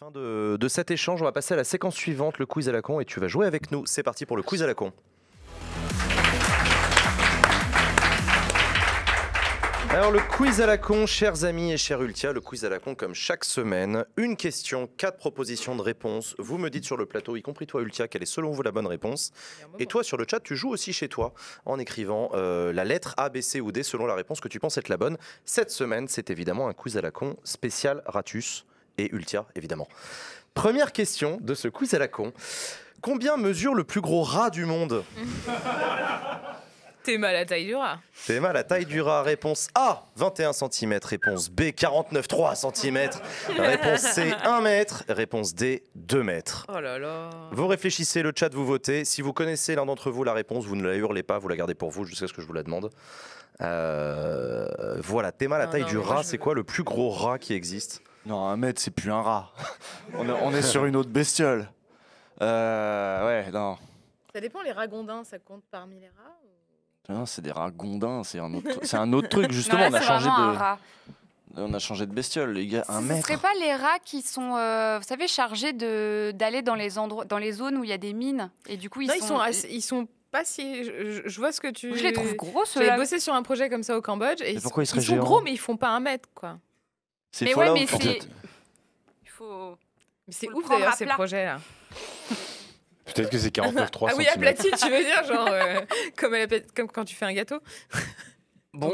Fin de cet échange, on va passer à la séquence suivante, le quiz à la con, et tu vas jouer avec nous. C'est parti pour le quiz à la con. Alors le quiz à la con, chers amis et chers Ultia, le quiz à la con comme chaque semaine. Une question, 4 propositions de réponse. Vous me dites sur le plateau, y compris toi Ultia, quelle est selon vous la bonne réponse. Et toi sur le chat, tu joues aussi chez toi en écrivant la lettre A, B, C ou D selon la réponse que tu penses être la bonne. Cette semaine, c'est évidemment un quiz à la con spécial Ratus et Ultia, évidemment. Première question de ce quiz à la con. Combien mesure le plus gros rat du monde? Théma, la taille du rat. Théma, la taille du rat. Réponse A, 21 cm. Réponse B, 49,3 cm. Réponse C, 1 mètre. Réponse D, 2 mètres. Oh là là. Vous réfléchissez, le chat, vous votez. Si vous connaissez l'un d'entre vous la réponse, vous ne la hurlez pas, vous la gardez pour vous jusqu'à ce que je vous la demande. Voilà, Théma, la taille du rat, c'est quoi le plus gros rat qui existe? Non, 1 mètre, c'est plus un rat. on est sur une autre bestiole. Ouais, non. Ça dépend, les ragondins, ça compte parmi les rats ou... Non, c'est des rats gondins, c'est un autre truc, justement. Non, là, on a changé de bestiole, les gars. 1 mètre. Ce ne serait pas les rats qui sont, vous savez, chargés d'aller dans les endroits, dans les zones où il y a des mines, et du coup, ils sont pas si... Je vois ce que tu... Je les trouve gros, J'avais bossé sur un projet comme ça au Cambodge, et pourquoi ils sont géants gros, mais ils font pas 1 mètre, quoi. Mais ouais, mais c'est... Il faut... Mais c'est ouf d'ailleurs ces projets-là. Peut-être que c'est 49,3 Ah oui, aplati, tu veux dire, genre comme quand tu fais un gâteau. Bon,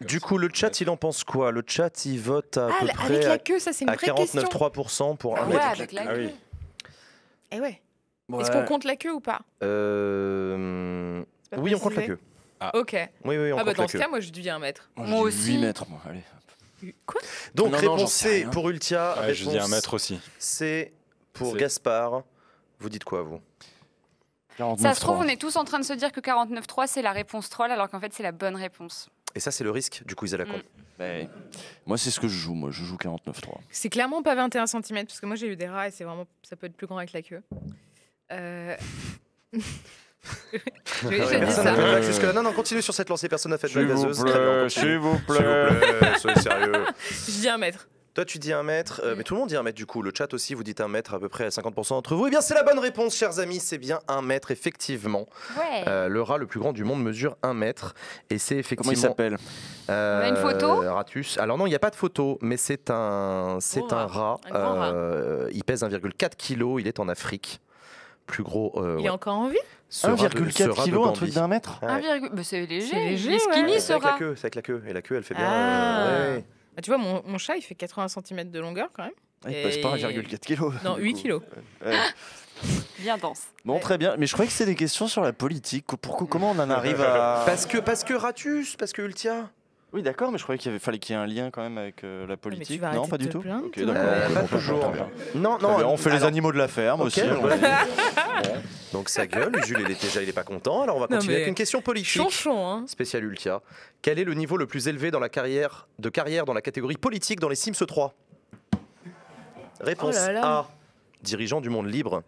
du coup, le chat, il en pense quoi? Le chat, il vote à peu près avec la queue, ça c'est une vraie question. 49,3% pour 1 ouais, mètre. avec la queue. Et ouais. Ouais. Est-ce qu'on compte la queue ou pas? Oui, on compte la queue. Ah. Ok. Oui, on compte la queue. Dans ce cas, moi je dis 1 mètre. Moi aussi. 8 mètres, moi, allez. Quoi? Donc, Non, réponse j'en sais C rien. pour Ultia. Ouais, je dis 1 mètre aussi. C pour C'est- Gaspard. Vous dites quoi, vous? Ça se trouve, on est tous en train de se dire que 49,3 c'est la réponse troll, alors qu'en fait c'est la bonne réponse. Et ça, c'est le risque du quiz à la con. Mais, moi, c'est ce que je joue. Moi, je joue 49,3. C'est clairement pas 21 cm, parce que moi j'ai eu des rats et c'est vraiment... ça peut être plus grand avec la queue. J'ai dit ça. Jusque-là. Non, continue sur cette lancée. Personne n'a fait de blague gazeuse. S'il vous S'il vous plaît, soyez sérieux. Je dis 1 mètre. Toi, tu dis 1 mètre, mais tout le monde dit 1 mètre du coup. Le chat aussi, vous dites 1 mètre à peu près à 50% d'entre vous. Eh bien, c'est la bonne réponse, chers amis. C'est bien 1 mètre, effectivement. Ouais. Le rat le plus grand du monde mesure 1 mètre. Et c'est effectivement. Comment il s'appelle? On a une photo? Ratus. Alors, non, il n'y a pas de photo, mais c'est un rat. Un grand rat. Il pèse 1,4 kg. Il est en Afrique. Plus gros. Il est encore en vie? 1,4 kg, un truc d'1 mètre? Ouais. Bah, c'est léger. C'est léger, Il est skinny, ouais. ce C'est rat. avec la queue. Et la queue, elle fait bien. Ah. Ah, tu vois, mon chat, il fait 80 cm de longueur quand même. Il pèse pas 1,4 kg. Non, 8 kilos. Ouais. Bien dense. Bon, très bien. Mais je croyais que c'était des questions sur la politique. Comment on en arrive à... Parce que Ratus, parce que Ultia. Oui, d'accord, mais je croyais fallait qu'il y ait un lien quand même avec la politique. vas Non, arrêter pas de du te tout. plaindre, Ok, toi. d'accord. Pas Bon, toujours. très bien. Non, Très bien, on fait les alors- animaux de la ferme Ok, aussi. Donc ça gueule, Jules il est pas content, alors on va continuer avec une question politique. Chonchon, hein. Spécial Ultia. Quel est le niveau le plus élevé dans la carrière dans la catégorie politique dans les Sims 3? Réponse Oh là là. A, dirigeant du monde libre.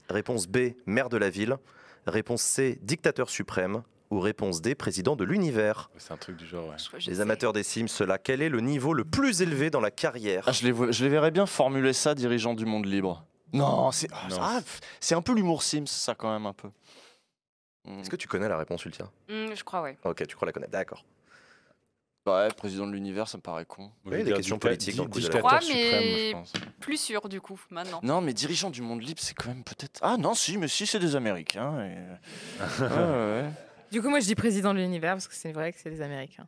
Réponse B, maire de la ville. Réponse C, dictateur suprême. Ou réponse D, président de l'univers. C'est un truc du genre, ouais. Les amateurs des Sims, cela, quel est le niveau le plus élevé dans la carrière? Ah, je les verrais bien formuler ça, dirigeant du monde libre. Non, Non. c'est un peu l'humour Sims, ça quand même un peu. Est-ce que tu connais la réponse, Ultia? Je crois, ouais. Ok, tu crois la connaître, d'accord. Ouais, président de l'univers, ça me paraît con. Moi, Oui, je veux des dire questions politiques dans le quiz à la dictateur con. suprême, Mais- je pense. Plus sûr, du coup, maintenant. Non, mais dirigeant du monde libre, c'est quand même peut-être... Ah non, mais si, c'est des Américains. Et... ouais. Du coup, moi je dis président de l'univers parce que c'est vrai que c'est les Américains.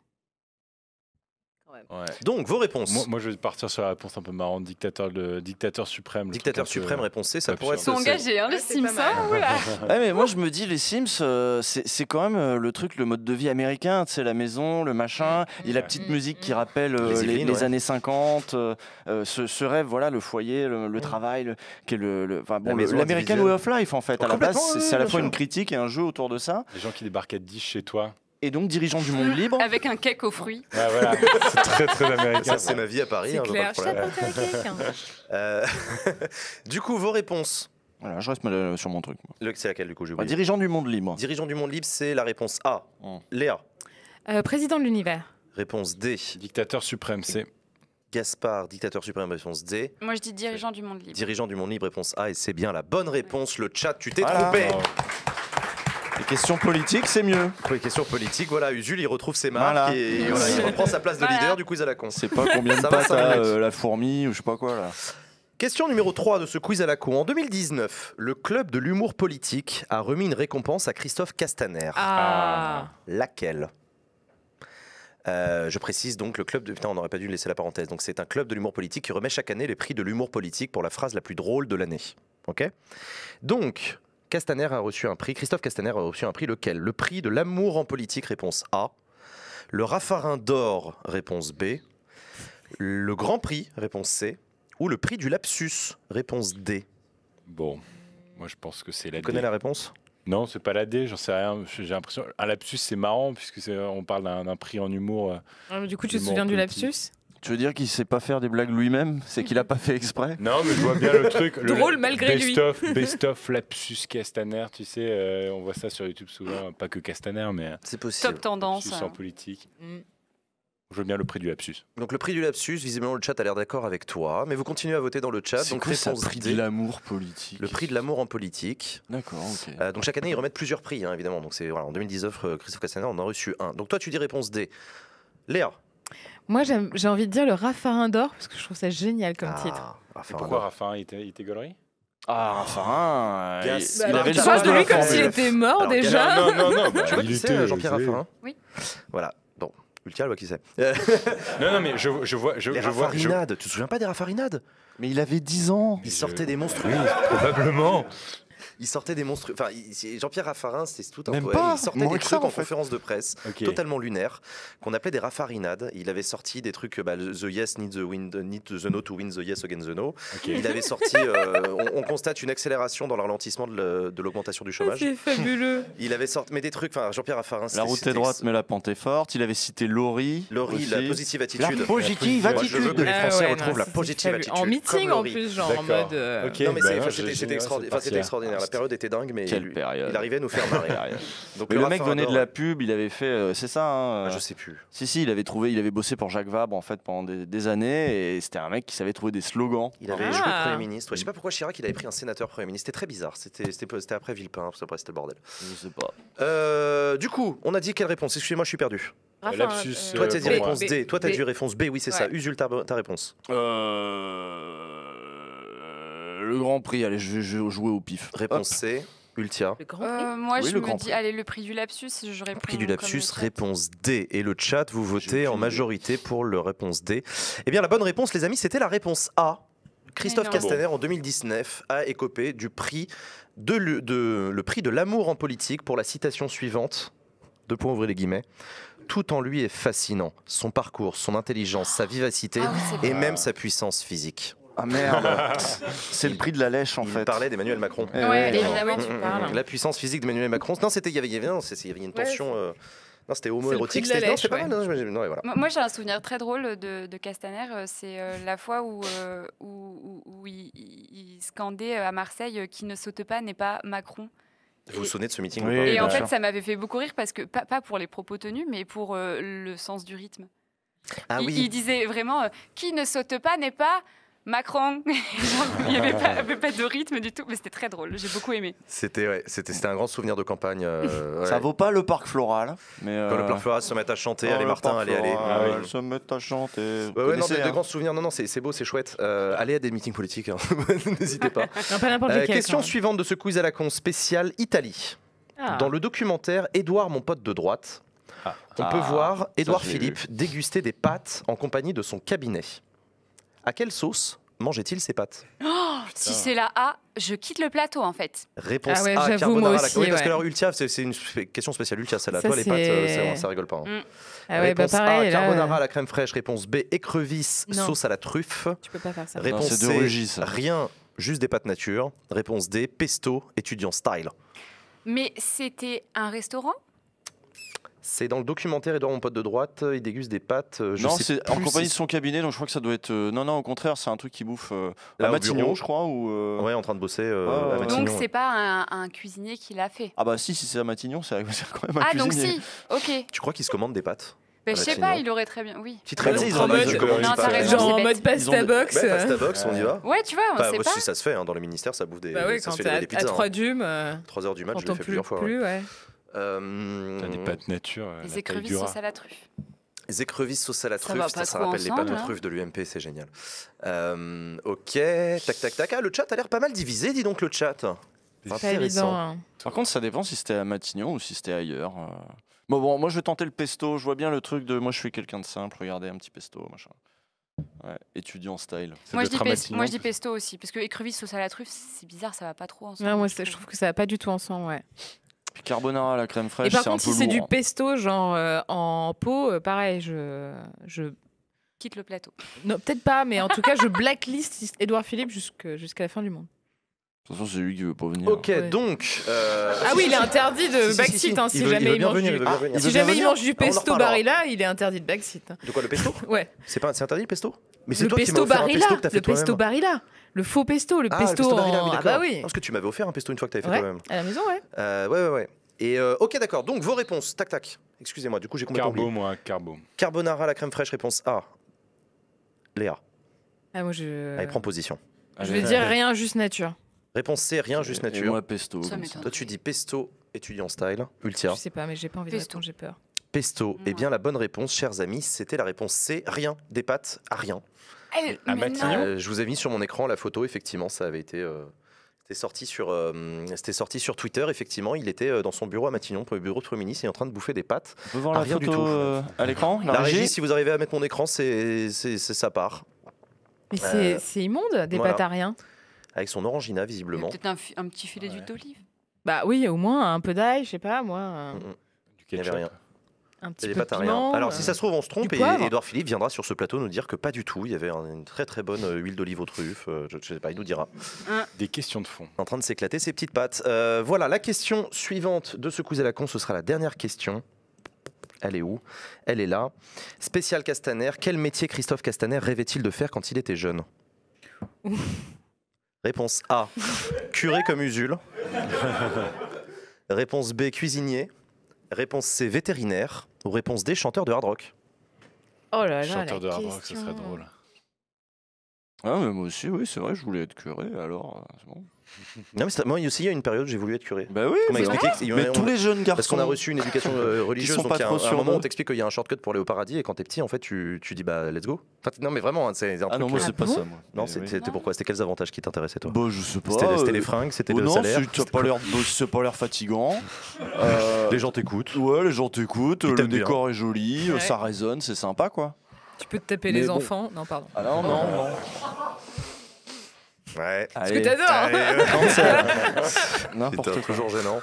Ouais. Donc, vos réponses. Moi, je vais partir sur la réponse un peu marrante, dictateur suprême. le Dictateur truc un peu- suprême, réponse C, ça absurde. pourrait Ils sont être... engagés, hein, les c'est Sims. pas mal. hein, oula. Ouais, mais moi je me dis les Sims, c'est quand même le truc, le mode de vie américain, tu sais, la maison, le machin, il y a la petite musique qui rappelle Les Yvelines, les ouais. années 50, ce rêve, voilà, le foyer, le travail, qui est enfin, bon, La maison l'American individuelle. Way of Life en fait. À la base, Complètement, c'est à la bien fois sûr. une critique et un jeu autour de ça. Les gens qui débarquent à 10 chez toi. Et donc dirigeant du monde libre. Avec un cake aux fruits. Ouais, voilà. C'est très, très américain. Ça, c'est ma vie à Paris. C'est hein, je vois clair. pas Je de t'ai problème. apporté un cake. Du coup, vos réponses. Voilà, je reste sur mon truc. moi. C'est laquelle, du coup, j'ai Enfin, oublié. dirigeant du monde libre. Dirigeant du monde libre, c'est la réponse A. Mm. Léa. Président de l'univers. Réponse D. Dictateur suprême, c'est Gaspard, dictateur suprême, réponse D. Moi, je dis dirigeant du monde libre. Dirigeant du monde libre, réponse A, et c'est bien la bonne réponse. Le chat, tu t'es Voilà. trompé. Les questions politiques, c'est mieux. Pour les questions politiques, voilà, Usul, il retrouve ses marques Voilà. et voilà, il reprend sa place de Voilà. leader du quiz à la con. C'est pas combien de Ça va, pattes 5 à minutes. la fourmi ou je sais pas quoi là. Question numéro 3 de ce quiz à la con. En 2019, le club de l'humour politique a remis une récompense à Christophe Castaner. Ah. Laquelle Je précise donc le club de... Putain, on n'aurait pas dû laisser la parenthèse. Donc c'est un club de l'humour politique qui remet chaque année les prix de l'humour politique pour la phrase la plus drôle de l'année. Ok. Donc, Castaner a reçu un prix. Christophe Castaner a reçu un prix lequel? Le prix de l'amour en politique, réponse A. Le Raffarin d'or, réponse B. Le Grand Prix, réponse C. Ou le prix du lapsus, réponse D. Bon, moi je pense que c'est la Tu connais D. la réponse? Non, c'est pas la D, j'en sais rien. J'ai l'impression. Un lapsus, c'est marrant, puisque on parle d'un prix en humour. Du coup, tu te Humour souviens du politique. lapsus? Tu veux dire qu'il sait pas faire des blagues lui-même? C'est qu'il a pas fait exprès? Non, mais je vois bien le truc. Drôle malgré lui. Best of lapsus Castaner, tu sais, on voit ça sur YouTube souvent. Pas que Castaner, mais C'est possible. Top tendance. lapsus en politique. Mm. Je veux bien le prix du lapsus. Donc le prix du lapsus, visiblement le chat a l'air d'accord avec toi, mais vous continuez à voter dans le chat. C'est Donc quoi ça, réponse prix D, de l'amour politique? le prix de l'amour en politique. D'accord, ok. Donc chaque année ils remettent plusieurs prix, hein, évidemment. Donc c'est voilà, en 2019, Christophe Castaner en a reçu un. Donc toi tu dis réponse D. Léa. Moi, j'ai envie de dire le Raffarin d'or parce que je trouve ça génial comme titre. Enfin, Et pourquoi Raffarin, il était gaulerie? Ah, enfin, Gas- il Bah, avait Tu le parles sens de de lui comme la s'il formule. était mort Alors, déjà. Non, non, non. Tu vois il qui c'est, était, Jean-Pierre vous savez. Raffarin? Oui. Voilà. Bon, Ultia, elle voit qui c'est. Non, mais je vois. Les raffarinades. Tu te souviens pas des raffarinades? Mais il avait 10 ans. Il sortait des monstres. Oui, probablement. Il sortait des monstres. Enfin, Jean-Pierre Raffarin, c'était tout un Même poème. pas, Il sortait moins des que trucs ça, en en fait. conférence de presse, Ok. totalement lunaires, qu'on appelait des raffarinades. Il avait sorti des trucs, The Yes need the No to win the Yes against the No. Ok. Il avait sorti, on constate une accélération dans le ralentissement de l'augmentation du chômage. C'est fabuleux. Il avait sorti, mais des trucs, enfin, Jean-Pierre Raffarin, La route est droite, mais la pente est forte. Il avait cité Laurie. Laurie, aussi. la positive La attitude. positive Moi, je veux que attitude. les Ah Français ouais, retrouvent non, la c'est positive fabuleux. attitude. En meeting comme en Laurie. plus, genre en D'accord. mode. Ok. Non, mais Bah c'est- non, enfin, j'ai- c'était ouais, extraordinaire. c'est Enfin, c'était parti, extraordinaire. La période était dingue, mais Quelle période. il arrivait à nous faire marrer. Donc Mais le mec Raffarin venait de d'or, la pub, il avait fait, c'est ça. Hein, je sais plus. Si, il avait bossé pour Jacques Vabre en fait pendant des années et c'était un mec qui savait trouver des slogans. Il avait Ah. joué Premier ministre. Ouais, je sais pas pourquoi Chirac il avait pris un sénateur Premier ministre. C'était très bizarre. C'était après Villepin, parce que après c'était le bordel. Je sais pas. Du coup, on a dit quelle réponse? Excusez-moi, je suis perdu. Raffarin, Lapsus, Toi, t'as dit pour moi. réponse D. Toi, t'as B. dit réponse B. Oui, c'est ça. Ouais. Usul, ta réponse. Le Grand Prix, allez, je vais jouer au pif. Réponse C. Ultia. Le Grand Prix. Moi, Oui, je le me Grand dis, Prix. allez, le prix du lapsus, je réponds. Prix du comme lapsus, le chat. réponse D. Et le chat, vous votez en aucune majorité pour le réponse D. Eh bien, la bonne réponse, les amis, c'était la réponse A. Christophe non. Castaner, en 2019, a écopé du prix le prix de l'amour en politique pour la citation suivante. Deux points, ouvrez les guillemets. Tout en lui est fascinant. Son parcours, son intelligence, sa vivacité Ah oui, c'est et vrai. même sa puissance physique. Ah merde. C'est le prix de la lèche en Il fait. parlait d'Emmanuel Macron. Eh Ouais, ouais. évidemment. tu parles. La puissance physique d'Emmanuel Macron. Non, il y avait une tension. Non, c'était homo-érotique. C'est le prix de la Non, c'était pas lèche, mal. Non, ouais, voilà. Moi, j'ai un souvenir très drôle de Castaner. C'est la fois où il scandait à Marseille qui ne saute pas n'est pas Macron. Vous vous souvenez de ce meeting Oui, ou pas Et bien en fait, sûr. ça m'avait fait beaucoup rire parce que, pas pour les propos tenus, mais pour le sens du rythme. Ah Il disait vraiment qui ne saute pas n'est pas Macron. Genre, il n'y avait pas de rythme du tout, mais c'était très drôle. J'ai beaucoup aimé. C'était un grand souvenir de campagne. Ouais. Ça vaut pas le parc floral, mais Quand le Parc Floral se met à chanter, allez le Martin, parc allez. floral, Ouais. se mettent à chanter. Ouais, Vous ouais, non, connaissez, de hein. grands souvenirs. Non, c'est beau, c'est chouette. Allez à des meetings politiques, hein. N'hésitez pas. Non, pas n'importe lequel. Question quand même. suivante de ce quiz à la con spécial Italie. Ah. Dans le documentaire Édouard, mon pote de droite, on peut voir Édouard je l'ai Philippe déguster des pâtes en compagnie de son cabinet. À quelle sauce mangeait-il ces pâtes? Si c'est la A, je quitte le plateau en fait. Réponse Ah ouais, A, j'avoue, carbonara. moi à la- aussi, oui, parce que ouais. alors Ultia, c'est une question spéciale Ultia, celle-là. Ça, Toi, les pâtes, c'est- ça rigole pas. hein. Ah ouais, bah Réponse pareil. A, là, carbonara à la crème fraîche. Réponse B, écrevisse, Non. sauce à la truffe. Tu peux pas faire ça. Réponse c'est de C, Rugy, ça. rien, juste des pâtes nature. Réponse D, pesto, étudiant style. Mais c'était un restaurant. C'est dans le documentaire Édouard, mon pote de droite, il déguste des pâtes. Je Non, sais c'est en plus compagnie si- de son cabinet, donc je crois que ça doit être. Non, au contraire, c'est un truc qui bouffe Là, à au Matignon, bureau. je crois. Ou, Ouais, en train de bosser Ah, à Matignon. Donc c'est pas un cuisinier qui l'a fait. Ah bah si c'est à Matignon, c'est quand même un Ah donc cuisinier. si. Ok. Tu crois qu'il se commande des pâtes? Je sais pas, il aurait très bien. Oui. Petite réunion. Ils ont mode- Non, t'as raison. Genre en c'est mode bête. pasta box. Pasta box, on y va. Ouais, tu vois, on sait Moi pas. aussi, ça se fait. Dans les ministères, ça bouffe des. Bah oui, ça quand se fait t'es des à pizzas. 3 dumes, 3h du match, je t'entends l'ai fait plus, plusieurs fois. ouais. ouais. T'as des pâtes nature. la Les taille écrevisses du rat. sauce à la truffe. Les écrevisses sauce à la Ça truffe, va ça, pas ça trop rappelle les ensemble, pâtes aux hein. truffes de l'UMP, c'est génial. Ok, tac tac tac. Ah, le chat a l'air pas mal divisé, dis donc le chat. C'est pas Intéressant. évident. Hein. Par contre, ça dépend si c'était à Matignon ou si c'était ailleurs. Bon, moi je vais tenter le pesto. Je vois bien le truc de moi je suis quelqu'un de simple. Regardez un petit pesto, machin. Ouais, étudiant style. Ça Moi doit je, dis être à Matignon. moi je dis pesto aussi, parce que écrevisses sauce à la truffe, c'est bizarre, ça va pas trop ensemble. Non, moi, je trouve que ça va pas du tout ensemble, ouais. Puis carbonara à la crème Et fraîche, par c'est un peu contre, si c'est lourd. du hein. pesto, genre en pot, pareil, je... Quitte le plateau. Non, peut-être pas, mais en tout cas, je blacklist Édouard Philippe jusqu'à la fin du monde. De toute façon, c'est lui qui veut pas venir. Ok, Ouais. donc. Ah oui, il est interdit de si, backseat hein, il si veut- jamais veut il bien mange venir, du... il veut bien venir. Si jamais il mange du Ah, on en pesto reparlera. Barilla, il est interdit de backseat. De quoi, le pesto Ouais. C'est interdit le pesto? Mais c'est Le toi qui m'as pesto offert un Barilla, pesto que t'as fait le pesto toi-même. Barilla, le faux pesto, le Ah, pesto, le pesto Barilla, en... oui, Ah d'accord. bah oui. Parce que tu m'avais offert un pesto une fois que t'avais fait Ouais, toi-même. à la maison, ouais. Ouais. Et ok, d'accord. Donc vos réponses. Tac, tac. Excusez-moi, du coup j'ai complètement Carbo, oublié. moi, carbo. Carbonara à la crème fraîche, réponse A. Léa, Ah, moi, je... allez, prends position. Je vais dire rien, juste nature. Réponse C, rien, juste Et nature. moi pesto. Ça comme m'étonne. Toi tu dis pesto, étudiant style. Ultia. Je sais pas, mais j'ai pas envie de Pesto. répondre, j'ai peur. Pesto. Eh Ouais. bien, la bonne réponse, chers amis, c'était la réponse C, rien. Des pâtes à rien. À Mais Matignon. non. Je vous ai mis sur mon écran la photo, effectivement, ça avait été. C'était sorti sur Twitter, effectivement. Il était dans son bureau à Matignon, pour le bureau de Premier ministre, il est en train de bouffer des pâtes. On peut voir Ah, la rien du photo tout. à l'écran. La régie, si vous arrivez à mettre mon écran, c'est ça part. Mais c'est immonde, des voilà. pâtes à rien. Avec son orangina, Il y a visiblement. peut-être un petit filet d'huile d'olive. Bah oui, au moins un peu d'ail, je sais pas, moi. Mm, mm. Du Il n'y avait ketchup. rien. Un Il petit n'y avait peu pas de à rien. piment. Alors, si ça se trouve, on se trompe du et poivre. Édouard Philippe viendra sur ce plateau nous dire que pas du tout. Il y avait une très très bonne huile d'olive aux truffes. Je ne sais pas, il nous dira. Des questions de fond. En train de s'éclater ses petites pattes. Voilà, la question suivante de ce quiz à la con, ce sera la dernière question. Elle est où? Elle est là. Spécial Castaner. Quel métier Christophe Castaner rêvait-il de faire quand il était jeune? Réponse A. Curé comme Usul. Réponse B. Cuisinier. Réponse C. Vétérinaire. Ou réponse D. Chanteur de hard rock. Oh là là, Chanteur de la hard rock, ça serait question. drôle. Ah, mais moi aussi, oui, c'est vrai, je voulais être curé, alors c'est bon. Non, mais moi aussi, il y a une période où j'ai voulu être curé. Bah oui, On m'a mais, expliqué que- mais tous les jeunes garçons. Parce qu'on a reçu une éducation religieuse, sont donc pas il y a trop un sûrs moment où on d'eux. t'explique qu'il y a un shortcut pour aller au paradis, et quand t'es petit, en fait, tu dis bah let's go. Enfin, non, mais vraiment, hein, c'est un Ah truc. non, moi Ah c'est pas bon ça, moi. Non, Mais c'était oui. pourquoi? C'était quels avantages qui t'intéressaient, toi? Bah, je sais pas. C'était les fringues, c'était oh le non, salaire. c'est pas l'air fatigant. Les gens t'écoutent. Ouais, les gens t'écoutent, Ils le t'aiment bien. décor est joli, Ouais. ça résonne, c'est sympa quoi. Tu peux te taper Mais les bon. enfants. Non, pardon. Ah non, non, non. Ouais. Parce que t'adores. hein. Allez, C'est n'importe C'était quoi. toujours gênant.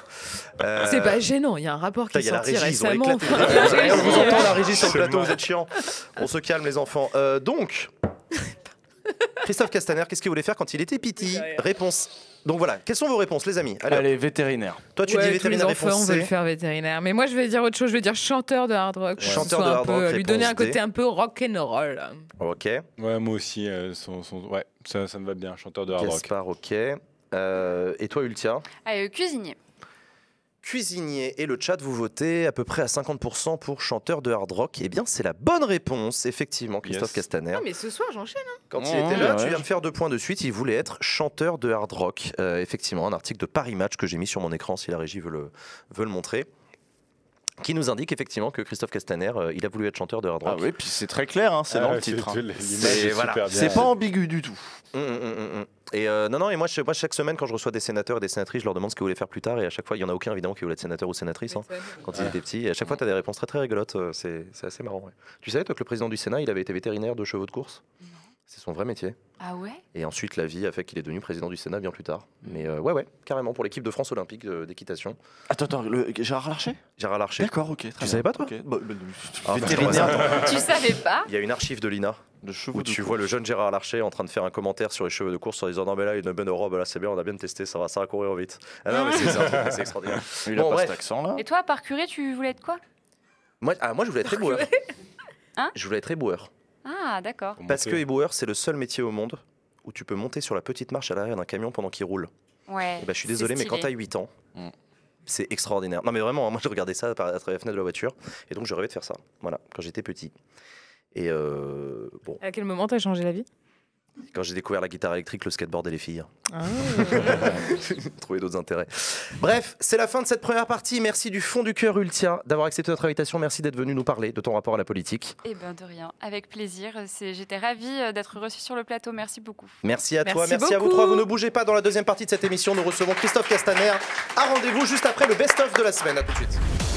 C'est pas gênant, il y a un rapport qui Putain, est il y a la sorti régie, ils ont récemment. éclaté. On vous entend la régie sur le C'est plateau, marrant. vous êtes chiants. On se calme, les enfants. Donc, Christophe Castaner, qu'est-ce qu'il voulait faire quand il était petit? Réponse. Donc voilà, quelles sont vos réponses, les amis? Allez, Allez, vétérinaire. toi tu Ouais, dis tous les vétérinaire, enfants réponse veulent C. faire vétérinaire. Mais moi, je vais dire autre chose. Je vais dire chanteur de hard rock. Chanteur Que ce soit de un hard peu, rock, lui donner un réponse côté D. un peu rock and roll. Ok. Ouais, moi aussi, ouais, ça me va bien, chanteur de hard rock. Gaspard, ok. Et toi, Ultia? Allez, cuisinier. Cuisinier. Et le chat, vous votez à peu près à 50% pour chanteur de hard rock. Eh bien, c'est la bonne réponse, effectivement, Christophe Yes. Castaner. Non, mais ce soir, j'enchaîne. Quand il Ouais, était là, ouais. tu viens de faire 2 points de suite. Il voulait être chanteur de hard rock. Effectivement, un article de Paris Match que j'ai mis sur mon écran si la régie veut le montrer. Qui nous indique effectivement que Christophe Castaner, il a voulu être chanteur de hard Ah rock. oui, puis c'est très clair, hein, c'est dans le titre. hein. C'est- voilà. C'est pas ambigu du tout. Et non, et moi, chaque semaine, quand je reçois des sénateurs et des sénatrices, je leur demande ce qu'ils voulaient faire plus tard. Et à chaque fois, il n'y en a aucun, évidemment, qui voulait être sénateur ou sénatrice hein, quand ils étaient petits. Et à chaque fois, tu as des réponses très, très rigolotes. C'est assez marrant. Ouais. Tu savais, toi, que le président du Sénat, il avait été vétérinaire de chevaux de course? C'est son vrai métier. Ah ouais? Et ensuite, la vie a fait qu'il est devenu président du Sénat bien plus tard. Mais ouais, carrément, pour l'équipe de France olympique d'équitation. Attends, Gérard Larcher. Gérard Larcher. D'accord, ok. Très bien. savais pas, toi? Ok. Ah, Vétérinaire Tu savais pas? Il y a une archive de l'INA de chevaux où de tu course. vois le jeune Gérard Larcher en train de faire un commentaire sur les cheveux de course en disant non mais là une bonne robe là c'est bien, on a bien testé, ça va courir vite. Ah non mais c'est un truc assez extraordinaire. Il a Bon, pas bref. cet accent là. Et toi, par curé, tu voulais être quoi? Moi je voulais être éboueur. Hein Je voulais être éboueur. Ah, d'accord. Parce que éboueur c'est le seul métier au monde où tu peux monter sur la petite marche à l'arrière d'un camion pendant qu'il roule. Ouais. Et bah, je suis désolé mais quand stylé. t'as 8 ans, C'est extraordinaire. Non mais vraiment, moi je regardais ça à travers la fenêtre de la voiture et donc je rêvais de faire ça. Voilà, quand j'étais petit. Et bon, À quel moment t'as changé la vie? quand j'ai découvert la guitare électrique, le skateboard et les filles, Ah. trouver d'autres intérêts. Bref, c'est la fin de cette première partie. Merci du fond du cœur, Ultia, d'avoir accepté notre invitation. Merci d'être venu nous parler de ton rapport à la politique. Eh ben de rien, avec plaisir. J'étais ravie d'être reçue sur le plateau. Merci beaucoup. Merci à toi, Merci merci à vous beaucoup. trois. Vous ne bougez pas. Dans la deuxième partie de cette émission, nous recevons Christophe Castaner. À rendez-vous juste après le best-of de la semaine. À tout de suite.